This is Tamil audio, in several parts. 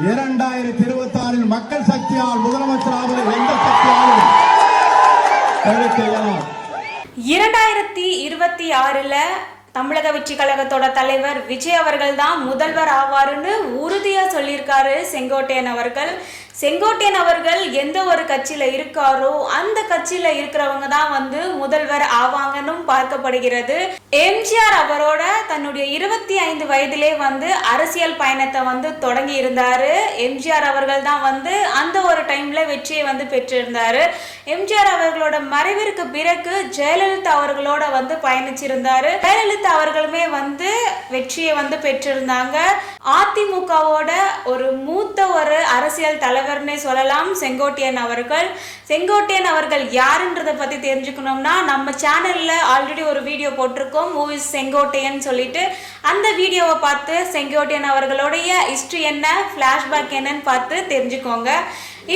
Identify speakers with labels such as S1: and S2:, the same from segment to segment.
S1: 2026 மக்கள் சக்தியால் முதலமைச்சராக எந்த சக்தியாலும்
S2: 2026 தமிழக வெற்றி கழகத்தோட தலைவர் விஜய் அவர்கள் தான் முதல்வர் ஆவாருன்னு உறுதியா சொல்லியிருக்காரு செங்கோட்டையன் அவர்கள். செங்கோட்டையன் அவர்கள் எந்த ஒரு கட்சியில இருக்காரோ அந்த கட்சியில இருக்கிறவங்க தான் வந்து முதல்வர் ஆவாங்கன்னு பார்க்கப்படுகிறது. எம்ஜிஆர் அவரோட தன்னுடைய 25 வயதிலே வந்து அரசியல் பயணத்தை வந்து தொடங்கி இருந்தாரு. எம்ஜிஆர் அவர்கள் தான் வந்து அந்த ஒரு டைம்ல வெற்றியை வந்து பெற்றிருந்தாரு. எம்ஜிஆர் அவர்களோட மறைவிற்கு பிறகு ஜெயலலிதா அவர்களோட வந்து பயணிச்சிருந்தாரு. ஜெயலலிதா அவர்களுமே வந்து வெற்றியை வந்து பெற்றிருந்தாங்க. அதிமுகவோட ஒரு மூத்த ஒரு அரசியல் தலைவர்னே சொல்லலாம் செங்கோட்டையன் அவர்கள். செங்கோட்டையன் அவர்கள் யாருன்றதை பத்தி தெரிஞ்சுக்கணும்னா நம்ம சேனல்ல ஆல்ரெடி ஒரு வீடியோ போட்டிருக்கோம், ஹூ இஸ் செங்கோட்டையன் சொல்லிட்டு. அந்த வீடியோவை பார்த்து செங்கோட்டையன் அவர்களுடைய ஹிஸ்டரி என்ன, பிளாஷ்பேக் என்னன்னு பார்த்து தெரிஞ்சுக்கோங்க.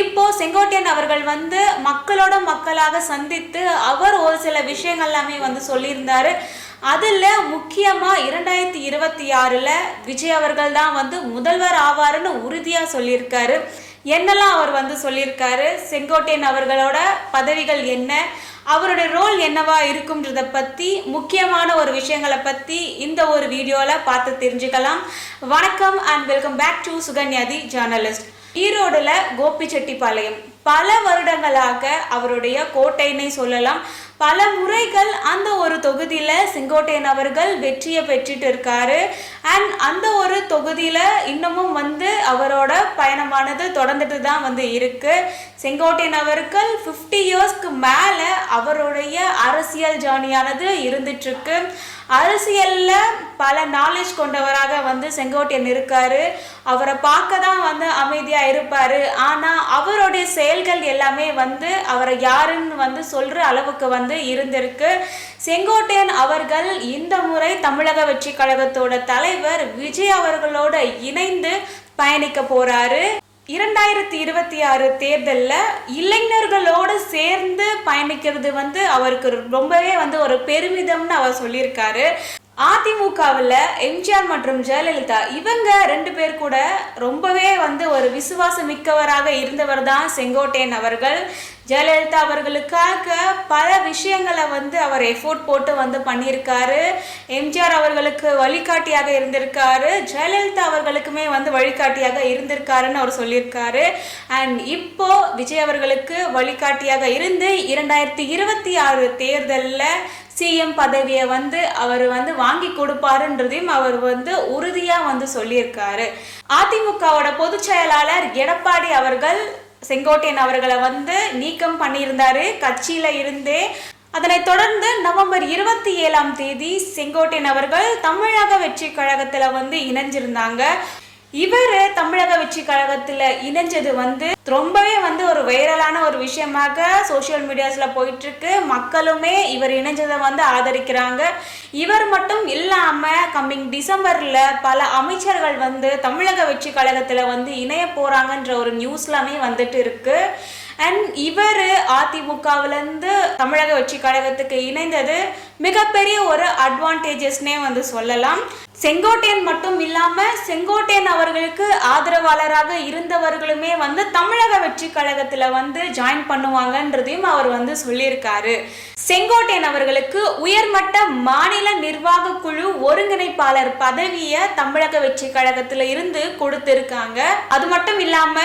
S2: இப்போ செங்கோட்டையன் அவர்கள் வந்து மக்களோட மக்களாக சந்தித்து அவர் ஒரு சில விஷயங்கள் எல்லாமே வந்து சொல்லியிருந்தாரு. அதில் முக்கியமாக 2026 விஜய் அவர்கள் தான் வந்து முதல்வர் ஆவாருன்னு உறுதியாக சொல்லியிருக்காரு. என்னெல்லாம் அவர் வந்து சொல்லியிருக்காரு, செங்கோட்டையன் அவர்களோட பதவிகள் என்ன, அவருடைய ரோல் என்னவா இருக்கும்ன்றத பற்றி முக்கியமான ஒரு விஷயங்களை பற்றி இந்த ஒரு வீடியோவில் பார்த்து தெரிஞ்சுக்கலாம். வணக்கம் அண்ட் வெல்கம் பேக் டு சுகன்யாதி ஜேர்னலிஸ்ட். ஈரோடுல கோபிச்செட்டிப்பாளையம் பல வருடங்களாக அவருடைய கோட்டைன்னு சொல்லலாம். பல முறைகள் அந்த ஒரு தொகுதியில செங்கோட்டையன் அவர்கள் வெற்றியை பெற்றுட்டு இருக்காரு. அண்ட் அந்த ஒரு தொகுதியில இன்னமும் வந்து அவரோட பயணமானது தொடர்ந்துட்டு தான் வந்து இருக்கு. செங்கோட்டையன் அவர்கள் 50 இயர்ஸ்க்கு மேல அவருடைய அரசியல் ஜேர்னியானது இருந்துட்டு இருக்கு. அரசியல்ல பல நாலேஜ் கொண்டவராக வந்து செங்கோட்டையன் இருக்காரு. அவரை பார்க்க தான் வந்து அமைதியா இருப்பாரு. ஆனா அவருடைய செயல்கள் எல்லாமே வந்து அவரை யாருன்னு வந்து சொல்ற அளவுக்கு வந்து இருந்திருக்கு. செங்கோட்டையன் அவர்கள் இந்த முறை தமிழக வெற்றி கழகத்தோட தலைவர் விஜய் அவர்களோட இணைந்து பயணிக்க போறாரு. 2026 தேர்தலில் இளைஞர்களோடு சேர்ந்து பயணிக்கிறது வந்து அவருக்கு ரொம்பவே வந்து ஒரு பெருமிதம்னு அவர் சொல்லியிருக்காரு. அதிமுகவில் எம்ஜிஆர் மற்றும் ஜெயலலிதா இவங்க 2 பேர் கூட ரொம்பவே வந்து ஒரு விசுவாசம் மிக்கவராக இருந்தவர் தான் செங்கோட்டையன் அவர்கள். ஜெயலலிதா அவர்களுக்காக பல விஷயங்களை வந்து அவர் எஃபோர்ட் போட்டு வந்து பண்ணியிருக்காரு. எம்ஜிஆர் அவர்களுக்கு வழிகாட்டியாக இருந்திருக்காரு, ஜெயலலிதா அவர்களுக்குமே வந்து வழிகாட்டியாக இருந்திருக்காருன்னு அவர் சொல்லியிருக்காரு. அண்ட் இப்போ விஜய் அவர்களுக்கு வழிகாட்டியாக இருந்து 2026 தேர்தலில் சிஎம் பதவியை வந்து அவர் வந்து வாங்கி கொடுப்பாருன்றதையும் அவர் வந்து உறுதியா வந்து சொல்லியிருக்காரு. அதிமுகவோட பொதுச் செயலாளர் எடப்பாடி அவர்கள் செங்கோட்டையன் அவர்களை வந்து நீக்கம் பண்ணியிருந்தாரு கட்சியில இருந்தே. அதனைத் தொடர்ந்து நவம்பர் 27 செங்கோட்டையன் அவர்கள் தமிழக வெற்றி கழகத்துல வந்து இணைஞ்சிருந்தாங்க. இவர் தமிழக வெற்றி கழகத்துல இணைஞ்சது வந்து ரொம்பவே வந்து ஒரு வைரலான ஒரு விஷயமாக சோசியல் மீடியாஸ்ல போயிட்டு இருக்கு. மக்களுமே இவர் இணைஞ்சதை வந்து ஆதரிக்கிறாங்க. இவர் மட்டும் இல்லாம கம்மிங் டிசம்பர்ல பல அமைச்சர்கள் வந்து தமிழக வெற்றி கழகத்துல வந்து இணைய போறாங்கன்ற ஒரு நியூஸ்லாமே வந்துட்டு இருக்கு. அண்ட் இவர் அதிமுகவிலிருந்து தமிழக வெற்றி கழகத்துக்கு இணைந்தது மிகப்பெரிய ஒரு அட்வான்டேஜஸ்னே வந்து சொல்லலாம். செங்கோட்டையன் மட்டும் இல்லாம செங்கோட்டையன் அவர்களுக்கு ஆதரவாளராக இருந்தவர்களுமே வந்து தமிழக வெற்றி கழகத்துல வந்து ஜாயின் பண்ணுவாங்கன்றதையும் அவர் வந்து சொல்லியிருக்காரு. செங்கோட்டையன் அவர்களுக்கு உயர்மட்ட மாநில நிர்வாக குழு ஒருங்கிணைப்பாளர் பதவியை தமிழக வெற்றி கழகத்துல இருந்து கொடுத்திருக்காங்க. அது மட்டும் இல்லாம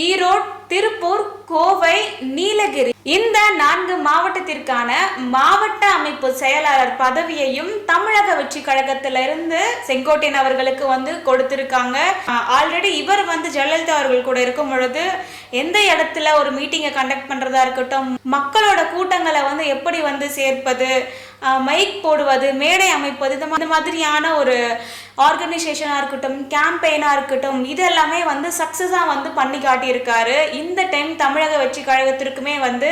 S2: ஈரோடு, திருப்பூர், கோவை, நீலகிரி இந்த 4 மாவட்டத்திற்கான மாவட்ட அமைப்பு செயலாளர் பதவியையும் தமிழக வெற்றி கழகத்திலிருந்து செங்கோட்டையன் அவர்களுக்கு வந்து கொடுத்திருக்காங்க. ஆல்ரெடி இவர் வந்து ஜெயலலிதா அவர்கள் கூட இருக்கும் பொழுது எந்த இடத்துல ஒரு மீட்டிங்கை கண்டக்ட் பண்றதா இருக்கட்டும், மக்களோட கூட்டங்களை வந்து எப்படி வந்து சேர்ப்பது, மைக் போடுவது, மேடை அமைப்பது, இந்த மாதிரியான ஒரு ஆர்கனைசேஷனாக இருக்கட்டும், கேம்பெயினாக இருக்கட்டும், இதெல்லாமே வந்து சக்ஸஸாக வந்து பண்ணி காட்டியிருக்காரு. இந்த டைம் தமிழக வெற்றி கழகத்திற்குமே வந்து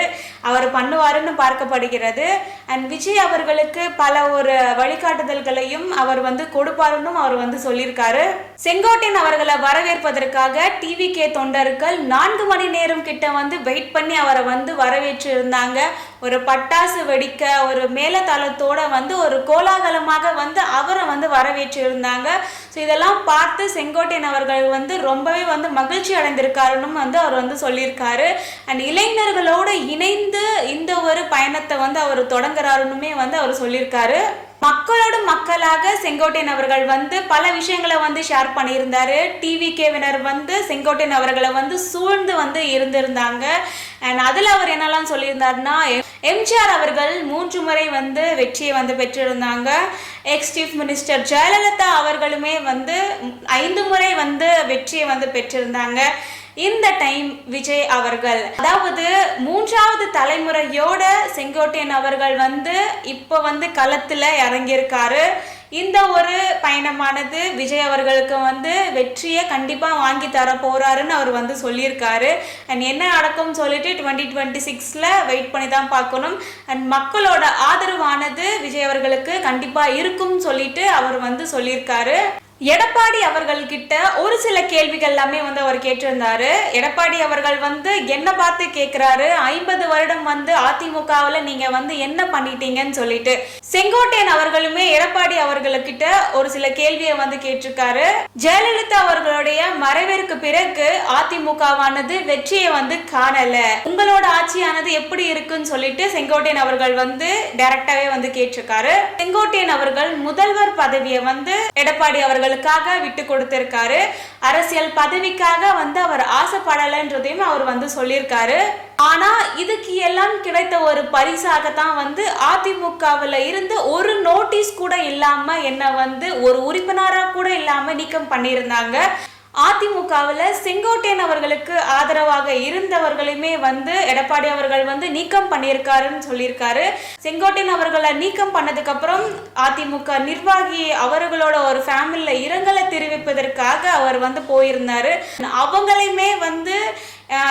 S2: அவர் பண்ணுவாருன்னு பார்க்கப்படுகிறது. அண்ட் விஜய் அவர்களுக்கு பல ஒரு வழிகாட்டுதல்களையும் அவர் வந்து கொடுப்பாருன்னு அவர் வந்து சொல்லியிருக்காரு. செங்கோட்டையன் அவர்களை வரவேற்பதற்காக டிவிகே தொண்டர்கள் 4 மணி நேரம் கிட்ட வந்து வெயிட் பண்ணி அவரை வந்து வரவேற்று இருந்தாங்க. ஒரு பட்டாசு வெடிக்க, ஒரு மேலதாள மேளதாளத்தோட வந்து ஒரு கோலாகலமாக வந்து அவரை வந்து வரவேற்று இருந்தாங்க. ஸோ இதெல்லாம் பார்த்து செங்கோட்டையன் அவர்கள் வந்து ரொம்பவே வந்து மகிழ்ச்சி அடைந்திருக்காருன்னு வந்து அவர் வந்து சொல்லியிருக்காரு. அண்ட் இளைஞர்களோடு இணைந்து இந்த ஒரு பயணத்தை வந்து அவர் தொடங்குறாருன்னுமே வந்து அவர் சொல்லியிருக்காரு. மக்களோடு மக்களாக செங்கோட்டையன் அவர்கள் வந்து பல விஷயங்களை வந்து ஷேர் பண்ணியிருந்தாரு. டிவிகேவினர் வந்து செங்கோட்டையன் அவர்களை வந்து சூழ்ந்து வந்து இருந்திருந்தாங்க. அண்ட் அதில் அவர் என்னெல்லாம் சொல்லியிருந்தாருன்னா, எம்ஜிஆர் அவர்கள் 3 முறை வந்து வெற்றியை வந்து பெற்றிருந்தாங்க. எக்ஸ் சீஃப் மினிஸ்டர் ஜெயலலிதா அவர்களுமே வந்து 5 முறை வந்து வெற்றியை வந்து பெற்றிருந்தாங்க. இந்த டைம் விஜய் அவர்கள், அதாவது 3வது தலைமுறையோட செங்கோட்டையன் அவர்கள் வந்து இப்போ வந்து களத்தில் இறங்கியிருக்காரு. இந்த ஒரு பயணமானது விஜய் அவர்களுக்கு வந்து வெற்றியை கண்டிப்பாக வாங்கி தர போறாருன்னு அவர் வந்து சொல்லியிருக்காரு. அண்ட் என்ன நடக்கும்னு சொல்லிட்டு 2026ல் வெயிட் பண்ணி தான் பார்க்கணும். அண்ட் மக்களோட ஆதரவானது விஜய் அவர்களுக்கு கண்டிப்பாக இருக்கும்னு சொல்லிட்டு அவர் வந்து சொல்லியிருக்காரு. எடப்பாடி அவர்கள்கிட்ட ஒரு சில கேள்விகள் எல்லாமே வந்து அவர் கேட்டிருந்தாரு. எடப்பாடி அவர்கள் வந்து என்ன பார்த்து கேட்கிறாரு, 50 வருடம் வந்து அதிமுகவில் நீங்க வந்து என்ன பண்ணிட்டீங்கன்னு சொல்லிட்டு. செங்கோட்டையன் அவர்களுமே எடப்பாடி அவர்களுக்கிட்ட ஒரு சில கேள்வியை வந்து கேட்டிருக்காரு. ஜெயலலிதா அவர்களுடைய மறைவிற்கு பிறகு அதிமுகவானது வெற்றியை வந்து காணல, உங்களோட ஆட்சியானது எப்படி இருக்குன்னு சொல்லிட்டு செங்கோட்டையன் அவர்கள் வந்து டைரக்டாவே வந்து கேட்டிருக்காரு. செங்கோட்டையன் அவர்கள் முதல்வர் பதவியை வந்து எடப்பாடி அவர்கள் விட்டு கொடுத்திருக்காரு. அரசியல் பதவிக்காக வந்து அவர் ஆசைப்படலன்றதையும் அவர் வந்து சொல்லியிருக்காரு. ஆனா இதுக்கு எல்லாம் கிடைத்த ஒரு பரிசாகத்தான் வந்து அதிமுகவில் இருந்து ஒரு நோட்டீஸ் கூட இல்லாம என்ன வந்து ஒரு உறுப்பினராக கூட இல்லாம நீக்கம் பண்ணியிருந்தாங்க. அதிமுகவில் செங்கோட்டையன் அவர்களுக்கு ஆதரவாக இருந்தவர்களுமே வந்து எடப்பாடி அவர்கள் வந்து நீக்கம் பண்ணியிருக்காருன்னு சொல்லியிருக்காரு. செங்கோட்டையன் அவர்களை நீக்கம் பண்ணதுக்கு அப்புறம் அதிமுக நிர்வாகி அவர்களோட ஒரு ஃபேமிலியில இரங்கலை தெரிவிப்பதற்காக அவர் வந்து போயிருந்தாரு. அவங்களையுமே வந்து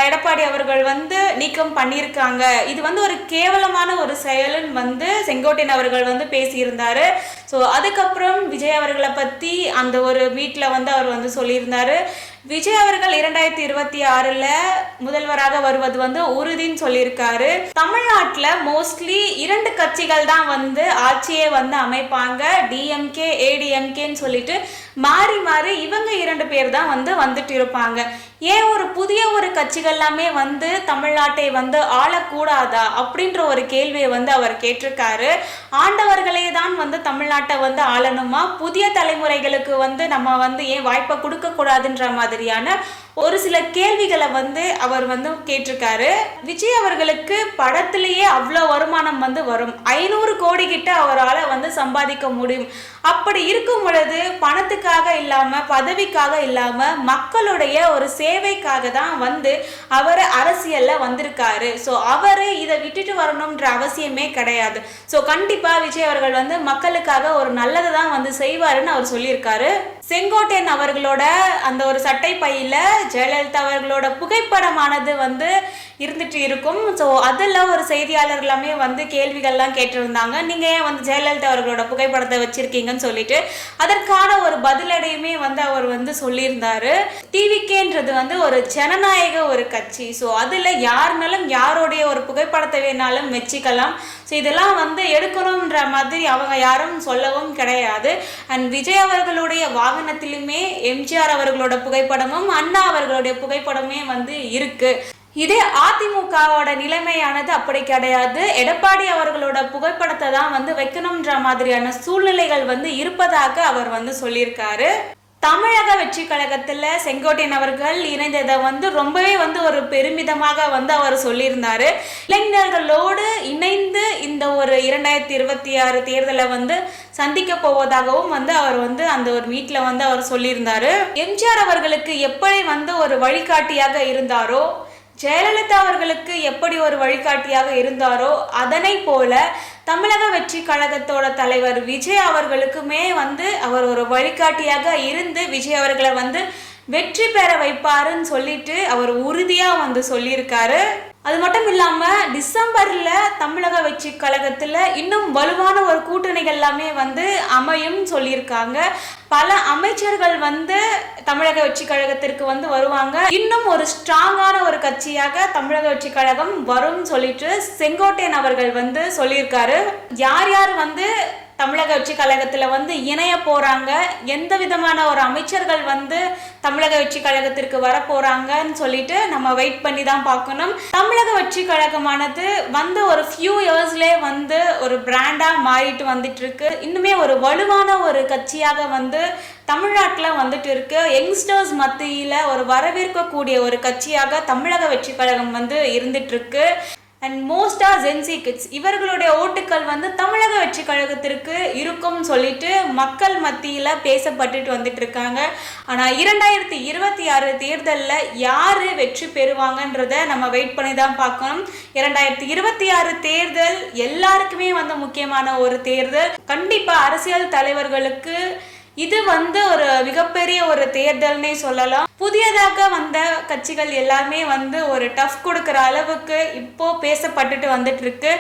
S2: எடப்பாடி அவர்கள் வந்து நீக்கம் பண்ணியிருக்காங்க. இது வந்து ஒரு கேவலமான ஒரு செயலுன்னு வந்து செங்கோட்டையன் அவர்கள் வந்து பேசியிருந்தாரு. ஸோ அதுக்கப்புறம் விஜய் அவர்களை பற்றி அந்த ஒரு வீட்டில் வந்து அவர் வந்து சொல்லியிருந்தாரு. விஜய் அவர்கள் 2026ல் முதல்வராக வருவது வந்து உறுதின்னு சொல்லியிருக்காரு. தமிழ்நாட்டில் மோஸ்ட்லி 2 கட்சிகள் தான் வந்து ஆட்சியே வந்து அமைப்பாங்க. டிஎம்கே ஏடிஎம்கேன்னு சொல்லிட்டு மாறி மாறி இவங்க 2 பேர் தான் வந்து வந்துட்டு இருப்பாங்க. ஏன் ஒரு புதிய ஒரு கட்சிகள் எல்லாமே வந்து தமிழ்நாட்டை வந்து ஆளக்கூடாதா அப்படின்ற ஒரு கேள்வியை வந்து அவர் கேட்டிருக்காரு. ஆண்டவர்களே தான் வந்து தமிழ்நாட்டை வந்து ஆளணுமா, புதிய தலைமுறைகளுக்கு வந்து நம்ம வந்து ஏன் வாய்ப்பை கொடுக்க கூடாதுன்ற மாதிரியான ஒரு சில கேள்விகளை வந்து அவர் வந்து கேட்டிருக்காரு. விஜய் அவர்களுக்கு படத்திலேயே அவ்வளோ வருமானம் வந்து வரும், 500 கோடி கிட்ட அவரால் வந்து சம்பாதிக்க முடியும். அப்படி இருக்கும் பொழுது பணத்துக்காக இல்லாம பதவிக்காக இல்லாம மக்களுடைய ஒரு சேவைக்காக தான் வந்து அவர் அரசியல்ல வந்திருக்காரு. ஸோ அவர் இதை விட்டுட்டு வரணும்ன்ற அவசியமே கிடையாது. ஸோ கண்டிப்பா விஜய் அவர்கள் வந்து மக்களுக்காக ஒரு நல்லதை தான் வந்து செய்வாருன்னு அவர் சொல்லியிருக்காரு. செங்கோட்டையன் அவர்களோட அந்த ஒரு சட்டை பையில ஜெயலலிதா அவர்களோட புகைப்படமானது வந்து இருந்துட்டு இருக்கும். ஸோ அதில் ஒரு செய்தியாளர் எல்லாமே வந்து கேள்விகள்லாம் கேட்டிருந்தாங்க, நீங்கள் ஏன் வந்து ஜெயலலிதா அவர்களோட புகைப்படத்தை வச்சிருக்கீங்கன்னு சொல்லிட்டு. அதற்கான ஒரு பதிலடையுமே வந்து அவர் வந்து சொல்லியிருந்தாரு. டிவிகேன்றது வந்து ஒரு ஜனநாயக ஒரு கட்சி. ஸோ அதில் யாருனாலும் யாருடைய ஒரு புகைப்படத்தை வேணாலும் வச்சுக்கலாம். ஸோ இதெல்லாம் வந்து எடுக்கணுன்ற மாதிரி அவங்க யாரும் சொல்லவும் கிடையாது. அண்ட் விஜய் அவர்களுடைய வாகனத்திலுமே எம்ஜிஆர் அவர்களோட புகைப்படமும் அண்ணா அவர்களுடைய புகைப்படமே வந்து இருக்கு. இதே அதிமுகவோட நிலைமையானது அப்படி கிடையாது. எடப்பாடி அவர்களோட புகைப்படத்தை தான் வந்து வைக்கணும்ன்ற மாதிரியான சூழ்நிலைகள் வந்து இருப்பதாக அவர் வந்து சொல்லியிருக்காரு. தமிழக வெற்றி கழகத்தில் செங்கோட்டையன் அவர்கள் இணைந்ததை வந்து ரொம்பவே வந்து ஒரு பெருமிதமாக வந்து அவர் சொல்லியிருந்தாரு. இளைஞர்களோடு இணைந்து இந்த ஒரு 2026 தேர்தலை வந்து சந்திக்க போவதாகவும் வந்து அவர் வந்து அந்த ஒரு வீட்டில் வந்து அவர் சொல்லியிருந்தாரு. எம்ஜிஆர் அவர்களுக்கு எப்படி வந்து ஒரு வழிகாட்டியாக இருந்தாரோ, ஜெயலலிதா அவர்களுக்கு எப்படி ஒரு வழிகாட்டியாக இருந்தாரோ, அதனை போல தமிழக வெற்றி கழகத்தோட தலைவர் விஜய் அவர்களுக்குமே வந்து அவர் ஒரு வழிகாட்டியாக இருந்து விஜய் அவர்களை வந்து வெற்றி பெற வைப்பாருன்னு சொல்லிட்டு அவர் உறுதியா வந்து சொல்லியிருக்காரு. அது மட்டும் இல்லாம டிசம்பர்ல தமிழக வெற்றி கழகத்துல இன்னும் வலுவான ஒரு கூட்டணிகள் எல்லாமே வந்து அமையும் சொல்லியிருக்காங்க. பல அமைச்சர்கள் வந்து தமிழக வெற்றி கழகத்திற்கு வந்து வருவாங்க. இன்னும் ஒரு ஸ்ட்ராங்கான ஒரு கட்சியாக தமிழக வெற்றி கழகம் வரும் சொல்லிட்டு செங்கோட்டையன் அவர்கள் வந்து சொல்லியிருக்காரு. யார் யார் வந்து தமிழக வெற்றி கழகத்துல வந்து இணைய போறாங்க, எந்த விதமான ஒரு அமைச்சர்கள் வந்து தமிழக வெற்றி கழகத்திற்கு வர போறாங்கன்னு சொல்லிட்டு நம்ம வெயிட் பண்ணி தான் பார்க்கணும். தமிழக வெற்றி கழகமானது வந்து ஒரு ஃபியூ இயர்ஸ்லேயே வந்து ஒரு பிராண்டா மாறிட்டு வந்துட்டு இருக்கு. இன்னுமே ஒரு வலுவான ஒரு கட்சியாக வந்து தமிழ்நாட்டில் வந்துட்டு இருக்கு. யங்ஸ்டர்ஸ் மத்தியில் ஒரு வரவேற்கக்கூடிய ஒரு கட்சியாக தமிழக வெற்றி கழகம் வந்து இருந்துட்டு இருக்கு. அண்ட் மோஸ்டா ஜென்சி கிட்ஸ் இவர்களுடைய ஓட்டுக்கள் வந்து தமிழக வெற்றி கழகத்திற்கு இருக்கும்னு சொல்லிட்டு மக்கள் மத்தியில் பேசப்பட்டுட்டு வந்துட்டு இருக்காங்க. ஆனால் 2026 தேர்தலில் யார் வெற்றி பெறுவாங்கன்றத நம்ம வெயிட் பண்ணி தான் பார்க்கணும். 2026 தேர்தல் எல்லாருக்குமே வந்து முக்கியமான ஒரு தேர்தல். கண்டிப்பாக அரசியல் தலைவர்களுக்கு இது வந்து ஒரு மிகப்பெரிய ஒரு தேர்தல்னே சொல்லலாம். புதியதாக வந்த கட்சிகள் எல்லாமே வந்து ஒரு டஃப் கொடுக்கிற அளவுக்கு இப்போ பேசப்பட்டுட்டு வந்துட்டு இருக்கு.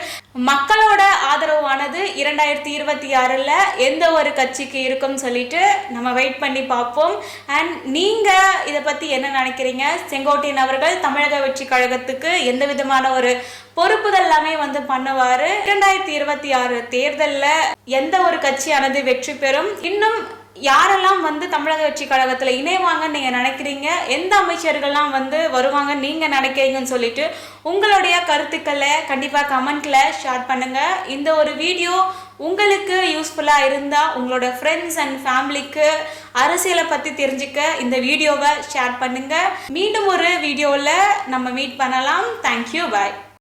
S2: மக்களோட ஆதரவானது 2026ல் எந்த ஒரு கட்சிக்கு இருக்குன்னு சொல்லிட்டு நம்ம வெயிட் பண்ணி பார்ப்போம். அண்ட் நீங்க இதை பத்தி என்ன நினைக்கிறீங்க? செங்கோட்டையன் அவர்கள் தமிழக வெற்றி கழகத்துக்கு எந்த விதமான ஒரு பொறுப்புகள் எல்லாமே வந்து பண்ணுவாரு? 2026 தேர்தலில் எந்த ஒரு கட்சியானது வெற்றி பெறும்? இன்னும் யாரெல்லாம் வந்து தமிழக வெற்றி கழகத்தில் இணைவாங்கன்னு நீங்கள் நினைக்கிறீங்க? எந்த அமைச்சர்கள்லாம் வந்து வருவாங்கன்னு நீங்கள் நினைக்கிறீங்கன்னு சொல்லிட்டு உங்களுடைய கருத்துக்களை கண்டிப்பாக கமெண்ட்டில் ஷேர் பண்ணுங்கள். இந்த ஒரு வீடியோ உங்களுக்கு யூஸ்ஃபுல்லாக இருந்தால் உங்களோட ஃப்ரெண்ட்ஸ் அண்ட் ஃபேமிலிக்கு அரசியலை பற்றி தெரிஞ்சுக்க இந்த வீடியோவை ஷேர் பண்ணுங்கள். மீண்டும் ஒரு வீடியோவில் நம்ம மீட் பண்ணலாம். தேங்க்யூ, பாய்.